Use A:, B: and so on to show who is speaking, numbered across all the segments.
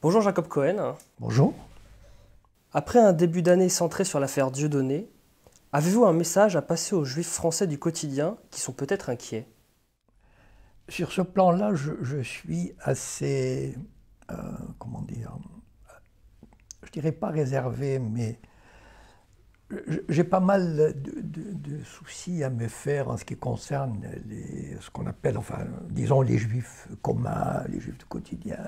A: Bonjour Jacob Cohen.
B: Bonjour.
A: Après un début d'année centré sur l'affaire Dieudonné, avez-vous un message à passer aux juifs français du quotidien qui sont peut-être inquiets?
B: Sur ce plan-là, je suis assez, comment dire, je dirais pas réservé, mais j'ai pas mal de soucis à me faire en ce qui concerne ce qu'on appelle, enfin, disons les juifs communs, les juifs du quotidien,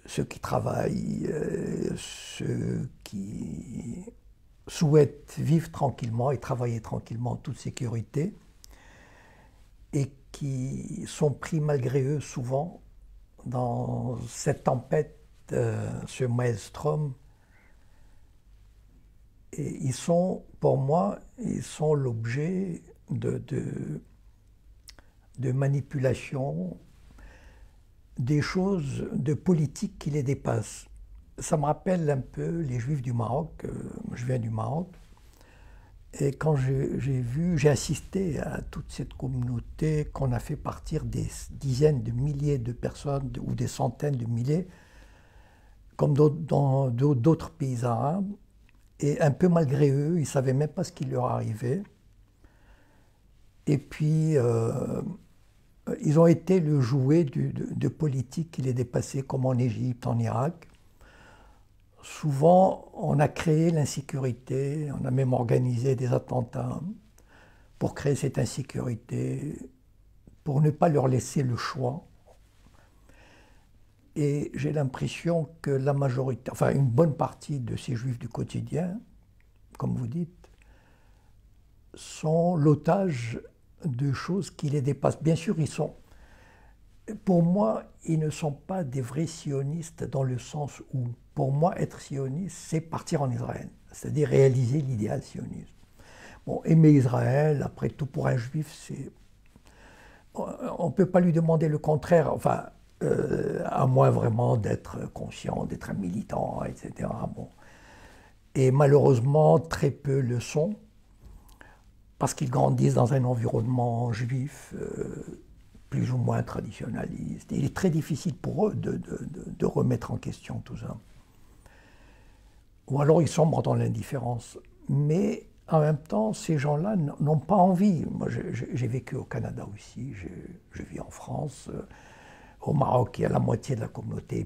B: ceux qui travaillent, ceux qui souhaitent vivre tranquillement et travailler tranquillement en toute sécurité, et qui sont pris malgré eux souvent dans cette tempête, ce maelstrom. Et ils sont, pour moi, ils sont l'objet de manipulations, des choses de politique qui les dépassent. Ça me rappelle un peu les Juifs du Maroc. Je viens du Maroc. Et quand j'ai assisté à toute cette communauté qu'on a fait partir des dizaines de milliers de personnes ou des centaines de milliers, comme dans d'autres pays arabes, et un peu malgré eux, ils ne savaient même pas ce qui leur arrivait. Et puis, ils ont été le jouet de politiques qui les dépassaient, comme en Égypte, en Irak. Souvent, on a créé l'insécurité, on a même organisé des attentats pour créer cette insécurité, pour ne pas leur laisser le choix. Et j'ai l'impression que la majorité, enfin une bonne partie de ces juifs du quotidien, comme vous dites, sont l'otage de choses qui les dépassent. Bien sûr, pour moi, ils ne sont pas des vrais sionistes dans le sens où, pour moi, être sioniste, c'est partir en Israël, c'est-à-dire réaliser l'idéal sioniste. Bon, aimer Israël, après tout, pour un juif, c'est... On ne peut pas lui demander le contraire, enfin, à moins vraiment d'être conscient, d'être un militant, etc. Bon. Et malheureusement, très peu le sont, parce qu'ils grandissent dans un environnement juif, plus ou moins traditionnaliste. Et il est très difficile pour eux de remettre en question tout ça. Ou alors ils sombrent dans l'indifférence. Mais en même temps, ces gens-là n'ont pas envie. Moi, j'ai vécu au Canada aussi, je vis en France. Au Maroc, il y a la moitié de la communauté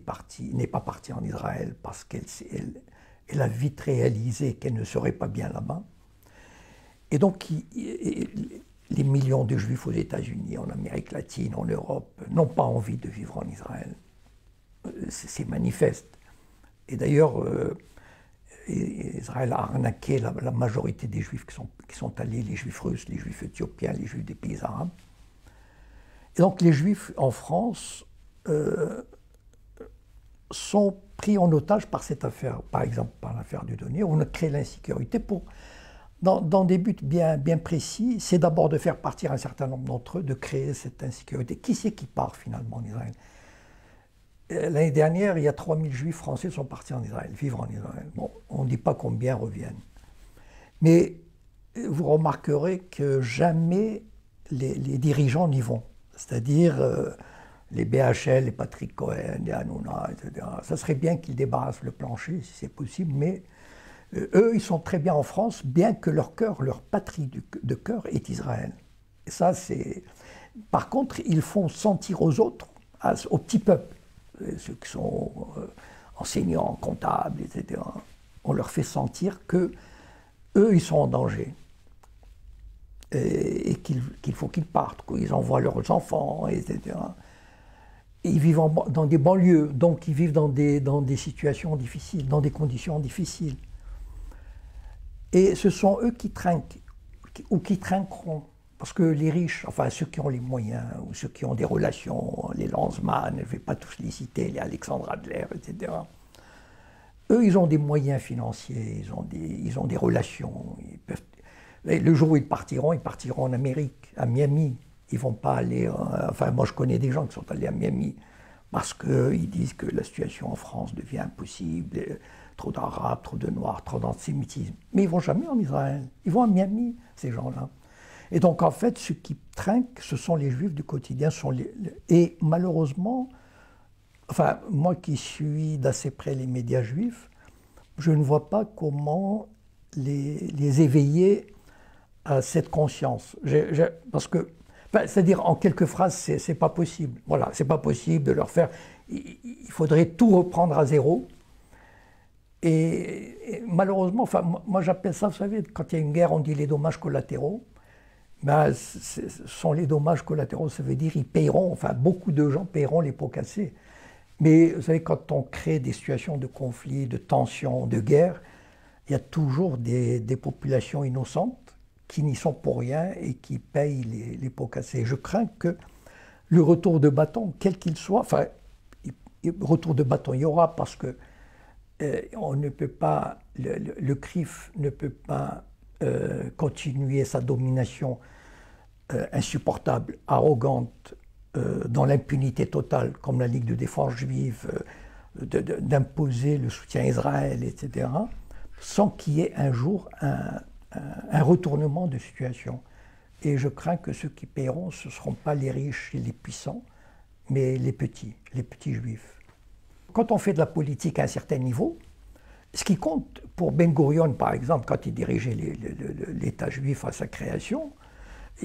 B: n'est pas partie en Israël parce qu'elle a vite réalisé qu'elle ne serait pas bien là-bas. Et donc, les millions de juifs aux États-Unis, en Amérique latine, en Europe, n'ont pas envie de vivre en Israël. C'est manifeste. Et d'ailleurs, Israël a arnaqué la majorité des juifs qui sont allés, les juifs russes, les juifs éthiopiens, les juifs des pays arabes. Et donc les juifs en France sont pris en otage par cette affaire, par exemple par l'affaire Dieudonné, où on a créé l'insécurité dans des buts bien précis. C'est d'abord de faire partir un certain nombre d'entre eux, de créer cette insécurité. Qui c'est qui part finalement en Israël? L'année dernière, il y a 3000 juifs français qui sont partis en Israël, vivre en Israël. Bon, on ne dit pas combien reviennent. Mais vous remarquerez que jamais les dirigeants n'y vont. C'est-à-dire les BHL, les Patrick Cohen, les Hanouna, etc. Ça serait bien qu'ils débarrassent le plancher, si c'est possible, mais eux, ils sont très bien en France, bien que leur cœur, leur patrie de cœur est Israël. Et ça, c'est... Par contre, ils font sentir aux autres, au petit peuple, ceux qui sont enseignants, comptables, etc., on leur fait sentir que eux, ils sont en danger. Et qu'il faut qu'ils partent, qu'ils envoient leurs enfants, etc. Et ils vivent dans des banlieues, donc ils vivent dans des situations difficiles, dans des conditions difficiles. Et ce sont eux qui trinquent, ou qui trinqueront. Parce que les riches, enfin ceux qui ont les moyens, ou ceux qui ont des relations, les Lanzmann, je ne vais pas tous les citer, les Alexandre Adler, etc. Eux, ils ont des moyens financiers, ils ont des relations. Le jour où ils partiront en Amérique, à Miami. Ils ne vont pas aller... enfin, moi, je connais des gens qui sont allés à Miami parce qu'ils disent que la situation en France devient impossible, trop d'Arabes, trop de Noirs, trop d'antisémitisme. Mais ils ne vont jamais en Israël. Ils vont à Miami, ces gens-là. Et donc, en fait, ceux qui trinquent, ce sont les Juifs du quotidien. Et malheureusement, enfin, moi qui suis d'assez près les médias juifs, je ne vois pas comment les éveiller à cette conscience. Parce que, enfin, c'est-à-dire, en quelques phrases, c'est pas possible. Voilà, c'est pas possible de leur faire. Il faudrait tout reprendre à zéro. Et malheureusement, enfin, moi j'appelle ça, vous savez, quand il y a une guerre, on dit les dommages collatéraux. Ben, ce sont les dommages collatéraux, ça veut dire ils paieront, enfin beaucoup de gens paieront les pots cassés. Mais vous savez, quand on crée des situations de conflit, de tension, de guerre, il y a toujours des populations innocentes qui n'y sont pour rien et qui payent les pots cassés. Je crains que le retour de bâton, quel qu'il soit, enfin, retour de bâton il y aura parce que on ne peut pas, le CRIF ne peut pas continuer sa domination insupportable, arrogante, dans l'impunité totale, comme la Ligue de défense juive, d'imposer le soutien à Israël, etc., sans qu'il y ait un jour un retournement de situation. Et je crains que ceux qui paieront, ce ne seront pas les riches et les puissants, mais les petits juifs. Quand on fait de la politique à un certain niveau, ce qui compte pour Ben Gurion, par exemple, quand il dirigeait l'État juif à sa création,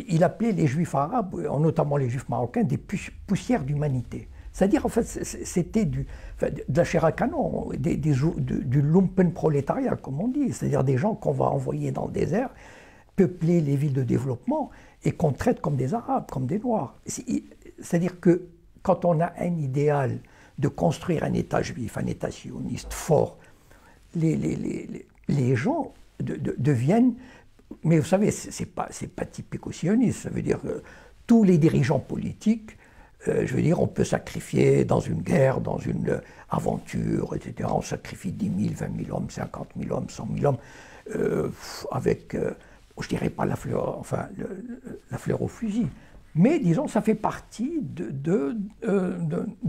B: il appelait les juifs arabes, notamment les juifs marocains, des poussières d'humanité. C'est-à-dire, en fait, c'était de la chair à canon, du lumpenprolétariat, comme on dit. C'est-à-dire des gens qu'on va envoyer dans le désert, peupler les villes de développement et qu'on traite comme des Arabes, comme des Noirs. C'est-à-dire que quand on a un idéal de construire un État juif, un État sioniste fort, les gens deviennent... Mais vous savez, c'est pas typico-sioniste. Ça veut dire que tous les dirigeants politiques, je veux dire, on peut sacrifier dans une guerre, dans une aventure, etc. On sacrifie 10 000, 20 000 hommes, 50 000 hommes, 100 000 hommes, avec, je dirais pas la fleur au fusil. Mais disons, ça fait partie de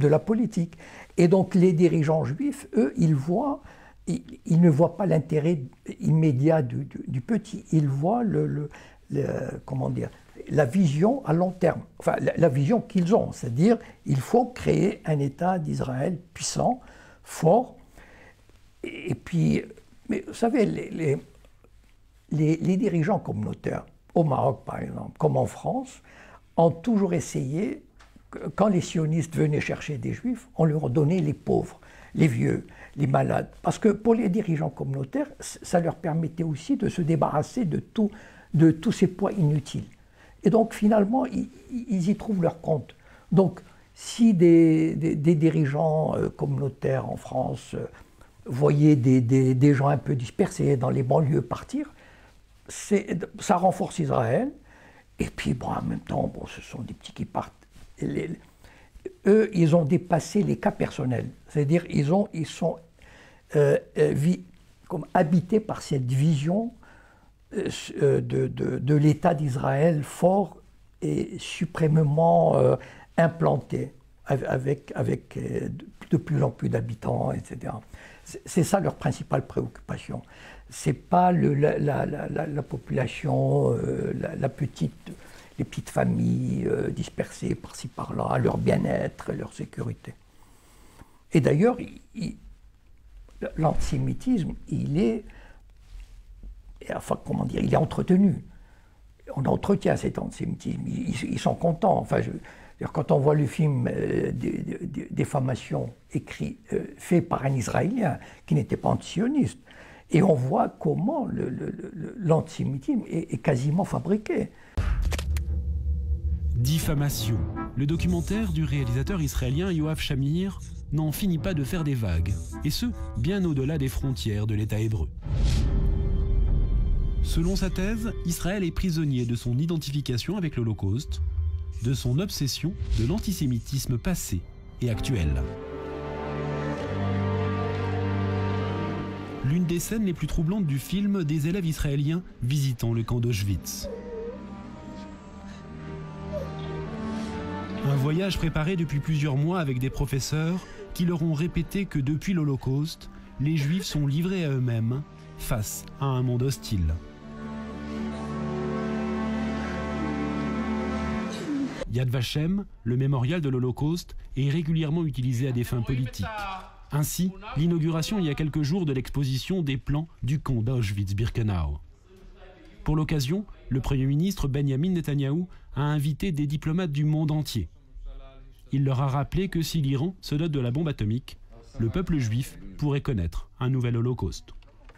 B: la politique. Et donc les dirigeants juifs, eux, ils ne voient pas l'intérêt immédiat du petit. Ils voient comment dire, la vision à long terme, enfin la vision qu'ils ont, c'est-à-dire il faut créer un État d'Israël puissant, fort. Et puis, mais vous savez, les dirigeants communautaires, au Maroc par exemple, comme en France, ont toujours essayé, quand les sionistes venaient chercher des juifs, on leur donnait les pauvres, les vieux, les malades. Parce que pour les dirigeants communautaires, ça leur permettait aussi de se débarrasser de tous ces poids inutiles. Et donc finalement, ils y trouvent leur compte. Donc si des dirigeants communautaires en France voyaient des gens un peu dispersés dans les banlieues partir, ça renforce Israël. Et puis, bon, en même temps, bon, ce sont des petits qui partent. Eux, ils ont dépassé les cas personnels. C'est-à-dire, ils sont comme habités par cette vision de l'État d'Israël fort et suprêmement implanté, avec de plus en plus d'habitants, etc. C'est ça leur principale préoccupation. C'est pas la population, les petites familles dispersées par-ci par-là, leur bien-être, leur sécurité. Et d'ailleurs, l'antisémitisme, il est entretenu. On entretient cet antisémitisme. Ils sont contents. Enfin, quand on voit le film Diffamation fait par un Israélien qui n'était pas antisioniste, et on voit comment l'antisémitisme est quasiment fabriqué.
C: Diffamation. Le documentaire du réalisateur israélien Yoav Shamir n'en finit pas de faire des vagues, et ce, bien au-delà des frontières de l'État hébreu. Selon sa thèse, Israël est prisonnier de son identification avec l'Holocauste, de son obsession de l'antisémitisme passé et actuel. L'une des scènes les plus troublantes du film, des élèves israéliens visitant le camp d'Auschwitz. Un voyage préparé depuis plusieurs mois avec des professeurs qui leur ont répété que depuis l'Holocauste, les Juifs sont livrés à eux-mêmes face à un monde hostile. Yad Vashem, le mémorial de l'Holocauste, est régulièrement utilisé à des fins politiques. Ainsi, l'inauguration il y a quelques jours de l'exposition des plans du camp d'Auschwitz-Birkenau. Pour l'occasion, le Premier ministre Benjamin Netanyahou a invité des diplomates du monde entier. Il leur a rappelé que si l'Iran se dote de la bombe atomique, le peuple juif pourrait connaître un nouvel Holocauste.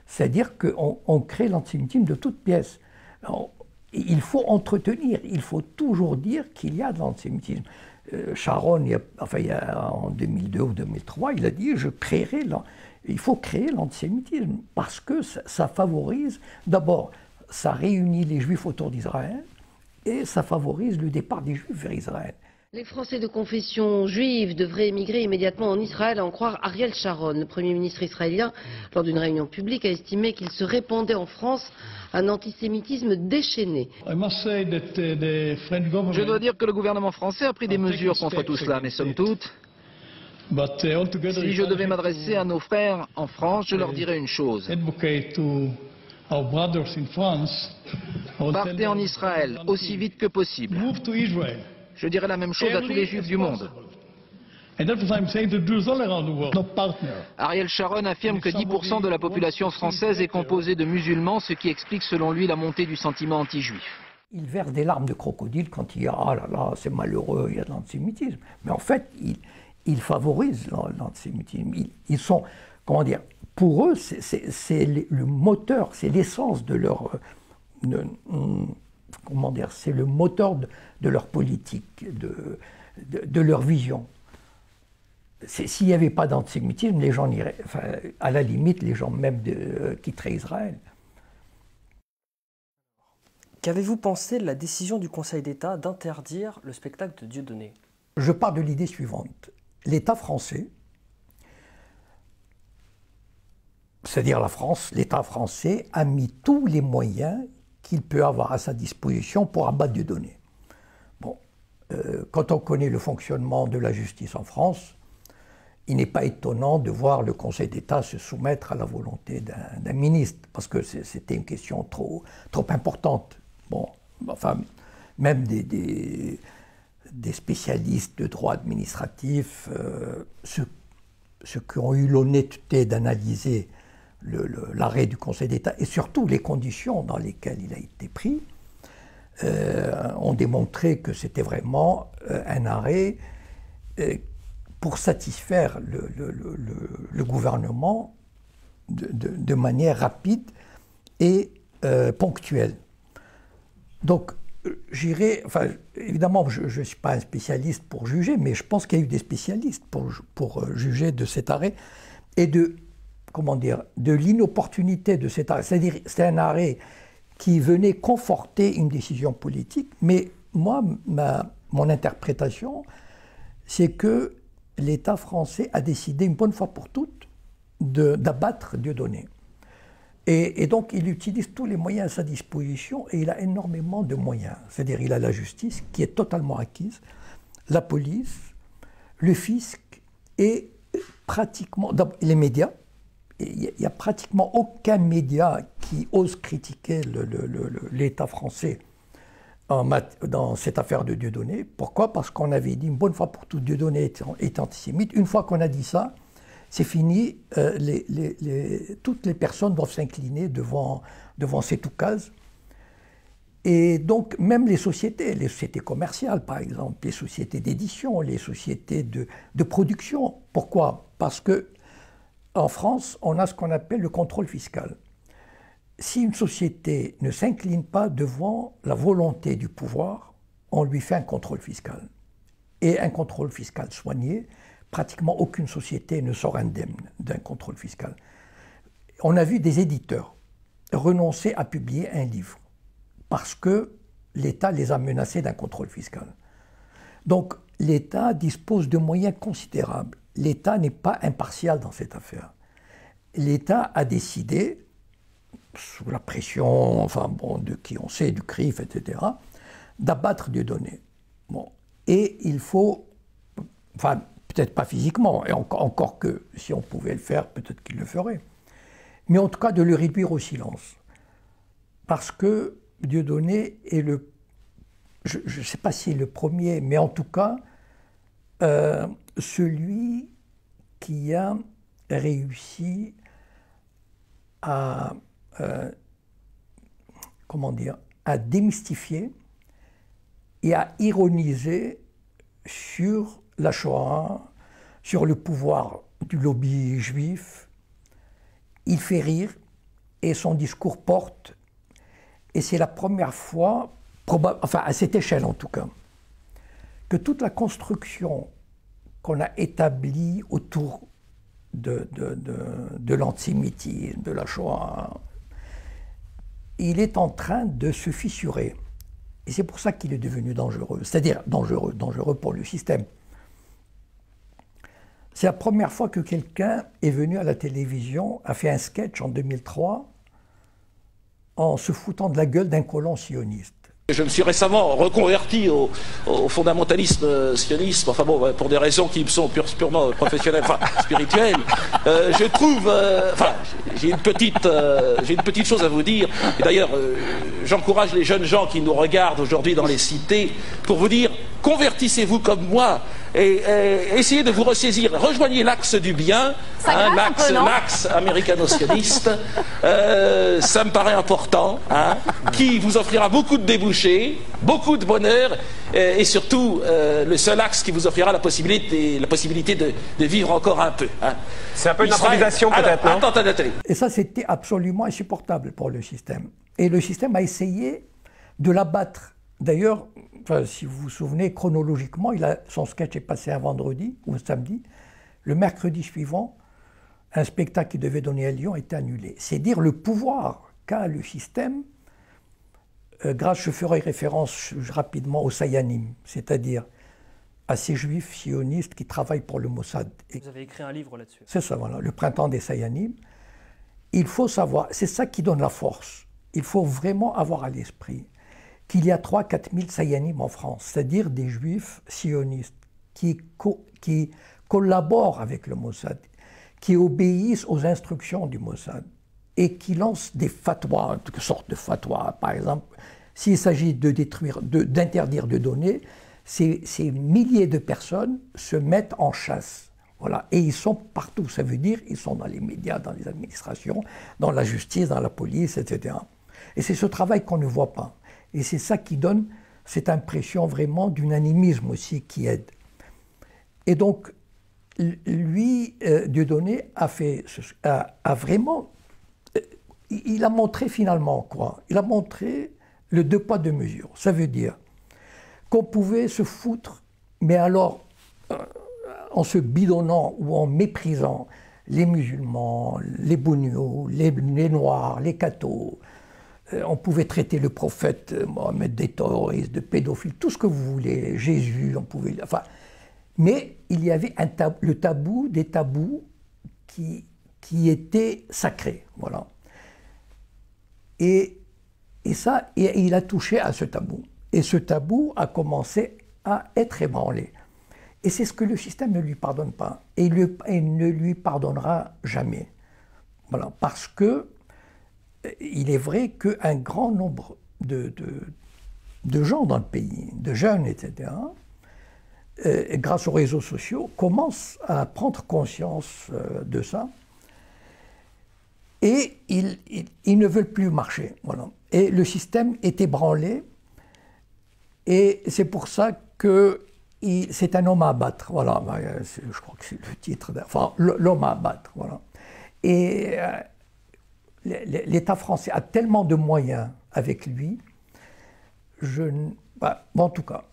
B: C'est-à-dire qu'on crée l'antisémitisme de toutes pièces. Il faut entretenir, il faut toujours dire qu'il y a de l'antisémitisme. Sharon, en 2002 ou 2003, il a dit il faut créer l'antisémitisme parce que ça favorise, d'abord, ça réunit les Juifs autour d'Israël et ça favorise le départ des Juifs vers Israël.
D: Les Français de confession juive devraient émigrer immédiatement en Israël, à en croire Ariel Sharon. Le Premier ministre israélien, lors d'une réunion publique, a estimé qu'il se répandait en France un antisémitisme déchaîné.
E: Je dois dire que le gouvernement français a pris des mesures contre tout cela, mais somme toute, si je devais m'adresser à nos frères en France, je leur dirais une chose. Partez en Israël aussi vite que possible. Je dirais la même chose à tous les Juifs du monde. Ariel Sharon affirme que 10% de la population française est composée de musulmans, ce qui explique selon lui la montée du sentiment anti-juif.
B: Il verse des larmes de crocodile quand il dit « Ah là là, c'est malheureux, il y a de l'antisémitisme ». Mais en fait, il favorise l'antisémitisme. Ils sont, comment dire, pour eux, c'est le moteur, c'est l'essence de leur... comment dire, c'est le moteur de leur politique, de leur vision. S'il n'y avait pas d'antisémitisme, les gens iraient, enfin, à la limite, les gens même quitteraient Israël.
A: Qu'avez-vous pensé de la décision du Conseil d'État d'interdire le spectacle de Dieudonné?
B: Je pars de l'idée suivante. L'État français, c'est-à-dire la France, l'État français a mis tous les moyens qu'il peut avoir à sa disposition pour abattre Dieudonné. Bon, quand on connaît le fonctionnement de la justice en France, il n'est pas étonnant de voir le Conseil d'État se soumettre à la volonté d'un ministre, parce que c'était une question trop importante. Bon, enfin, même des spécialistes de droit administratif, ceux qui ont eu l'honnêteté d'analyser l'arrêt du Conseil d'État et surtout les conditions dans lesquelles il a été pris, ont démontré que c'était vraiment un arrêt pour satisfaire le gouvernement de manière rapide et ponctuelle. Donc, enfin, évidemment, je ne suis pas un spécialiste pour juger, mais je pense qu'il y a eu des spécialistes pour juger de cet arrêt et comment dire, de l'inopportunité de cet arrêt. C'est-à-dire, c'est un arrêt qui venait conforter une décision politique, mais moi, mon interprétation, c'est que l'État français a décidé une bonne fois pour toutes d'abattre Dieudonné. Et donc, il utilise tous les moyens à sa disposition et il a énormément de moyens. C'est-à-dire, il a la justice qui est totalement acquise, la police, le fisc et pratiquement les médias. Il n'y a pratiquement aucun média qui ose critiquer l'État français dans cette affaire de Dieudonné. Pourquoi? Parce qu'on avait dit une bonne fois pour toutes, Dieudonné est antisémite. Une fois qu'on a dit ça, c'est fini. Toutes les personnes doivent s'incliner devant cet oukase. Et donc, même les sociétés commerciales, par exemple, les sociétés d'édition, les sociétés de production. Pourquoi? Parce que en France, on a ce qu'on appelle le contrôle fiscal. Si une société ne s'incline pas devant la volonté du pouvoir, on lui fait un contrôle fiscal. Et un contrôle fiscal soigné, pratiquement aucune société ne sort indemne d'un contrôle fiscal. On a vu des éditeurs renoncer à publier un livre parce que l'État les a menacés d'un contrôle fiscal. Donc l'État dispose de moyens considérables. L'État n'est pas impartial dans cette affaire. L'État a décidé, sous la pression, enfin bon, de qui on sait, du CRIF, etc., d'abattre Dieudonné. Bon. Et il faut, enfin, peut-être pas physiquement, et encore que si on pouvait le faire, peut-être qu'il le ferait, mais en tout cas de le réduire au silence. Parce que Dieudonné est je ne sais pas si le premier, mais en tout cas, celui qui a réussi à, comment dire, à démystifier et à ironiser sur la Shoah, sur le pouvoir du lobby juif. Il fait rire et son discours porte. Et c'est la première fois, enfin à cette échelle en tout cas, que toute la construction qu'on a établie autour de l'antisémitisme, de la Shoah, il est en train de se fissurer. Et c'est pour ça qu'il est devenu dangereux, c'est-à-dire dangereux pour le système. C'est la première fois que quelqu'un est venu à la télévision, a fait un sketch en 2003, en se foutant de la gueule d'un colon sioniste.
F: Je me suis récemment reconverti au fondamentalisme sionisme, enfin bon, pour des raisons qui me sont purement professionnelles, enfin spirituelles. Je trouve, enfin, j'ai une petite chose à vous dire. Et d'ailleurs, j'encourage les jeunes gens qui nous regardent aujourd'hui dans les cités pour vous dire, convertissez-vous comme moi et essayez de vous ressaisir. Rejoignez l'axe du bien, hein, l'axe américano-sioniste. Ça me paraît important, hein, qui vous offrira beaucoup de débouchés, beaucoup de bonheur, et surtout le seul axe qui vous offrira la possibilité de vivre encore un peu. Hein.
G: C'est un peu une improvisation peut-être, non?
F: Attends.
B: Et ça, c'était absolument insupportable pour le système. Et le système a essayé de l'abattre. D'ailleurs, enfin, si vous vous souvenez, chronologiquement, son sketch est passé un vendredi ou un samedi. Le mercredi suivant, un spectacle qui devait donner à Lyon était annulé. C'est dire le pouvoir qu'a le système. Grâce, je ferai référence rapidement aux Sayanim, c'est-à-dire à ces juifs sionistes qui travaillent pour le Mossad.
A: Vous avez écrit un livre là-dessus.
B: C'est ça, voilà, le printemps des Sayanim. Il faut savoir, c'est ça qui donne la force. Il faut vraiment avoir à l'esprit qu'il y a 3-4 000 Sayanim en France, c'est-à-dire des juifs sionistes qui collaborent avec le Mossad, qui obéissent aux instructions du Mossad et qui lancent des fatwas, toutes sortes de fatwas. Par exemple, s'il s'agit d'interdire de donner, ces milliers de personnes se mettent en chasse. Voilà. Et ils sont partout, ça veut dire ils sont dans les médias, dans les administrations, dans la justice, dans la police, etc. Et c'est ce travail qu'on ne voit pas. Et c'est ça qui donne cette impression vraiment d'unanimisme aussi qui aide. Et donc, lui, Dieudonné, a vraiment... Il a montré finalement quoi? Il a montré le 2 poids 2 mesures. Ça veut dire qu'on pouvait se foutre, mais alors en se bidonnant ou en méprisant les musulmans, les bougnots, les noirs, les cathos. On pouvait traiter le prophète Mohammed des terroristes, de pédophiles, tout ce que vous voulez, Jésus, on pouvait... Enfin, mais il y avait le tabou des tabous qui étaient sacrés, voilà. Et il a touché à ce tabou. Et ce tabou a commencé à être ébranlé. Et c'est ce que le système ne lui pardonne pas. Et il ne lui pardonnera jamais. Voilà, parce que il est vrai qu'un grand nombre de gens dans le pays, de jeunes, etc., grâce aux réseaux sociaux, commencent à prendre conscience de ça. Et ils ne veulent plus marcher. Voilà. Et le système est ébranlé. Et c'est pour ça que c'est un homme à abattre. Voilà. Je crois que c'est le titre. Enfin, l'homme à abattre. Voilà. Et l'État français a tellement de moyens avec lui. En tout cas,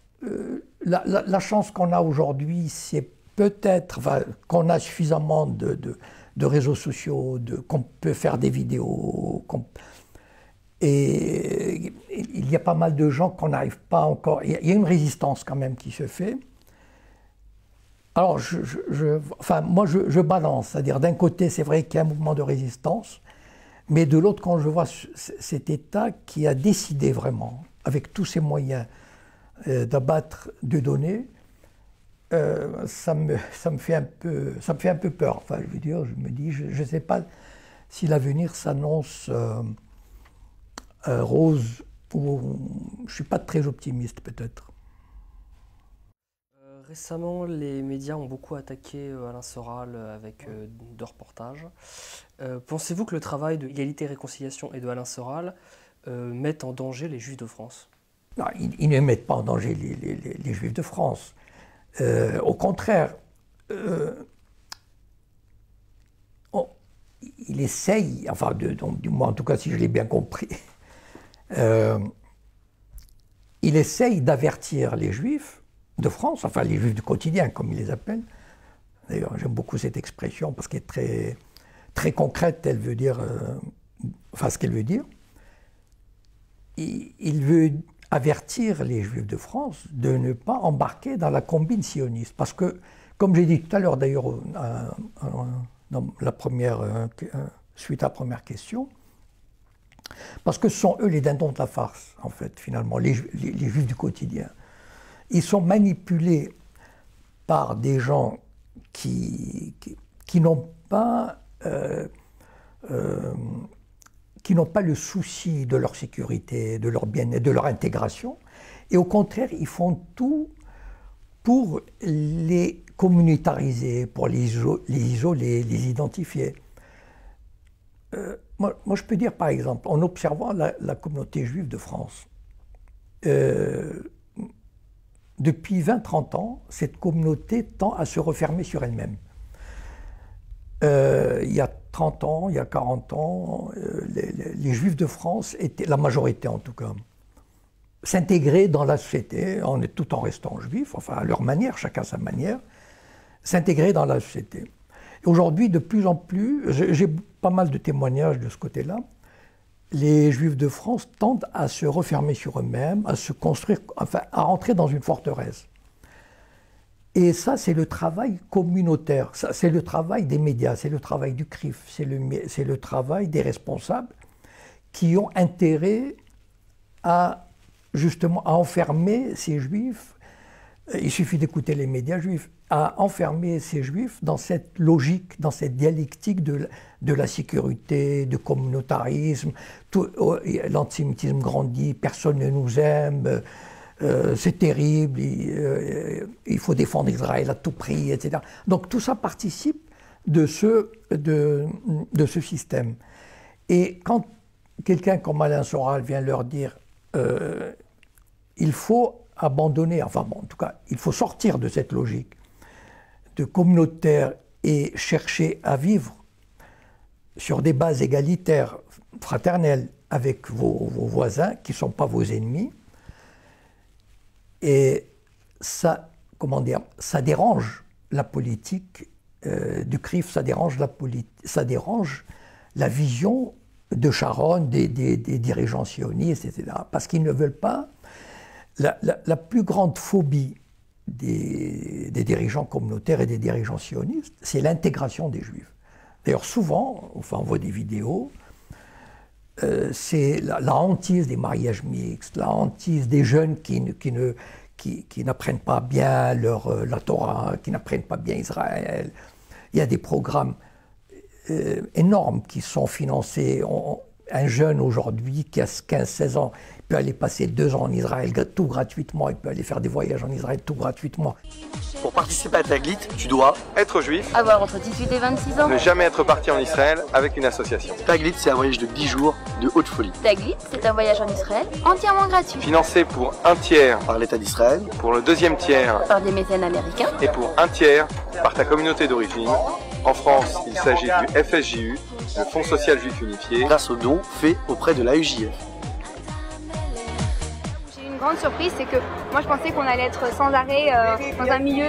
B: la chance qu'on a aujourd'hui, c'est peut-être qu'on a suffisamment de réseaux sociaux, qu'on peut faire des vidéos. Et il y a pas mal de gens qu'on n'arrive pas encore... Il y a une résistance quand même qui se fait. Alors, moi, je balance. C'est-à-dire, d'un côté, c'est vrai qu'il y a un mouvement de résistance, mais de l'autre, quand je vois cet État qui a décidé vraiment, avec tous ses moyens, d'abattre Dieudonné, ça me fait un peu peur. Enfin, je veux dire, je me dis, je ne sais pas si l'avenir s'annonce rose où je ne suis pas très optimiste peut-être.
A: Récemment, les médias ont beaucoup attaqué Alain Soral avec deux reportages. Pensez-vous que le travail de Égalité et Réconciliation et de Alain Soral mette en danger les Juifs de France?
B: Non, ils ne mettent pas en danger les Juifs de France. Au contraire, il essaye, enfin, du moins en tout cas si je l'ai bien compris, il essaye d'avertir les Juifs de France, enfin les Juifs du quotidien comme il les appelle. D'ailleurs j'aime beaucoup cette expression parce qu'elle est très, très concrète, elle veut dire, enfin ce qu'elle veut dire. Il veut avertir les Juifs de France de ne pas embarquer dans la combine sioniste. Parce que, comme j'ai dit tout à l'heure d'ailleurs dans la première, suite à la première question, parce que ce sont eux les dindons de la farce, en fait, finalement, les Juifs du quotidien. Ils sont manipulés par des gens qui n'ont pas le souci de leur sécurité, de leur bien-être, de leur intégration, et au contraire, ils font tout pour les communautariser, pour les isoler, les identifier. Moi, je peux dire, par exemple, en observant la communauté juive de France, depuis 20-30 ans, cette communauté tend à se refermer sur elle-même. Il y a 30 ans, il y a 40 ans, les Juifs de France étaient, la majorité en tout cas, s'intégraient dans la société, tout en restant juifs, enfin à leur manière, chacun sa manière, s'intégrer dans la société. Aujourd'hui, de plus en plus, j'ai pas mal de témoignages de ce côté-là, les Juifs de France tendent à se refermer sur eux-mêmes, à se construire, enfin à rentrer dans une forteresse. Et ça, c'est le travail communautaire, c'est le travail des médias, c'est le travail du CRIF, c'est le travail des responsables qui ont intérêt à, justement, à enfermer ces Juifs, il suffit d'écouter les médias juifs, à enfermer ces Juifs dans cette logique, dans cette dialectique de la sécurité, du communautarisme, l'antisémitisme grandit, personne ne nous aime, c'est terrible, il faut défendre Israël à tout prix, etc. Donc tout ça participe de ce système. Et quand quelqu'un comme Alain Soral vient leur dire il faut abandonner, enfin bon, en tout cas, il faut sortir de cette logique de communautaire et chercher à vivre sur des bases égalitaires, fraternelles, avec vos voisins qui ne sont pas vos ennemis. Et ça, comment dire, ça dérange la politique du CRIF, ça dérange la vision de Sharon, des dirigeants sionistes, etc. Parce qu'ils ne veulent pas. La plus grande phobie des dirigeants communautaires et des dirigeants sionistes, c'est l'intégration des Juifs. D'ailleurs, souvent, enfin, on voit des vidéos, c'est la hantise des mariages mixtes, la hantise des jeunes qui n'apprennent pas bien la Torah, qui n'apprennent pas bien Israël. Il y a des programmes énormes qui sont financés. Un jeune aujourd'hui qui a 15-16 ans, il peut aller passer 2 ans en Israël tout gratuitement, il peut aller faire des voyages en Israël tout gratuitement.
H: Pour participer à Taglit, tu dois
G: être juif,
I: avoir entre 18 et 26 ans,
G: ne jamais être parti en Israël avec une association.
H: Taglit, c'est un voyage de 10 jours de haute folie.
I: Taglit, c'est un voyage en Israël entièrement gratuit.
G: Financé pour 1 tiers
H: par l'État d'Israël,
G: pour le 2e tiers
I: par des mécènes américains,
G: et pour 1 tiers par ta communauté d'origine. En France, il s'agit du FSJU, le Fonds social juif unifié,
H: grâce aux dons faits auprès de l'AEJF.
J: J'ai eu une grande surprise, c'est que moi je pensais qu'on allait être sans arrêt dans un milieu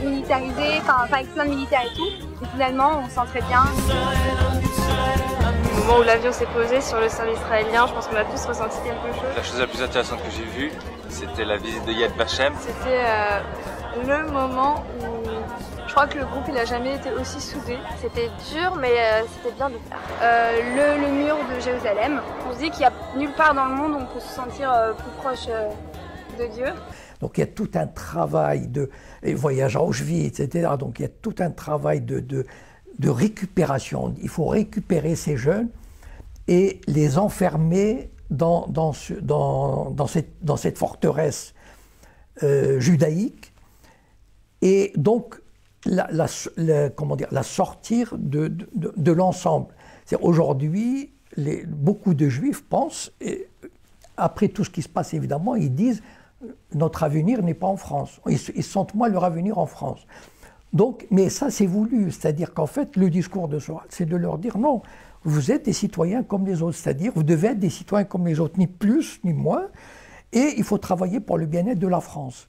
J: militarisé, avec plein de militaires et tout. Et finalement, on se sent très bien.
K: Au moment où l'avion s'est posé sur le sol israélien, je pense qu'on a tous ressenti quelque chose.
L: La chose la plus intéressante que j'ai vue, c'était la visite de Yad Vashem.
K: C'était le moment où je crois que le groupe il a jamais été aussi soudé. C'était dur, mais c'était bien de faire.
J: Le mur de Jérusalem. On se dit qu'il n'y a nulle part dans le monde où on peut se sentir plus proche de Dieu.
B: Donc il y a tout un travail de voyage à Auschwitz, etc. Donc il y a tout un travail de récupération. Il faut récupérer ces jeunes et les enfermer dans cette forteresse judaïque, et donc la sortir de l'ensemble. Aujourd'hui, beaucoup de Juifs pensent, et après tout ce qui se passe évidemment, ils disent notre avenir n'est pas en France. Ils sentent moins leur avenir en France. Donc, mais ça c'est voulu, c'est-à-dire qu'en fait le discours de Soral, c'est de leur dire non, vous êtes des citoyens comme les autres, c'est-à-dire vous devez être des citoyens comme les autres, ni plus ni moins, et il faut travailler pour le bien-être de la France.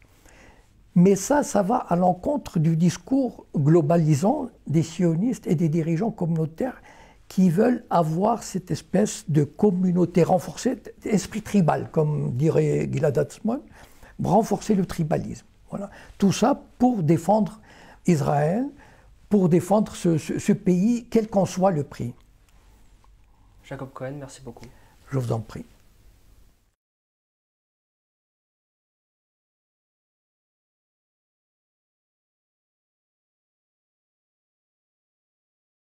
B: Mais ça va à l'encontre du discours globalisant des sionistes et des dirigeants communautaires qui veulent avoir cette espèce de communauté renforcée, esprit tribal, comme dirait Gilad Atzmon, renforcer le tribalisme. Voilà. Tout ça pour défendre Israël, pour défendre ce pays, quel qu'en soit le prix.
A: Jacob Cohen, merci beaucoup.
B: Je vous en prie.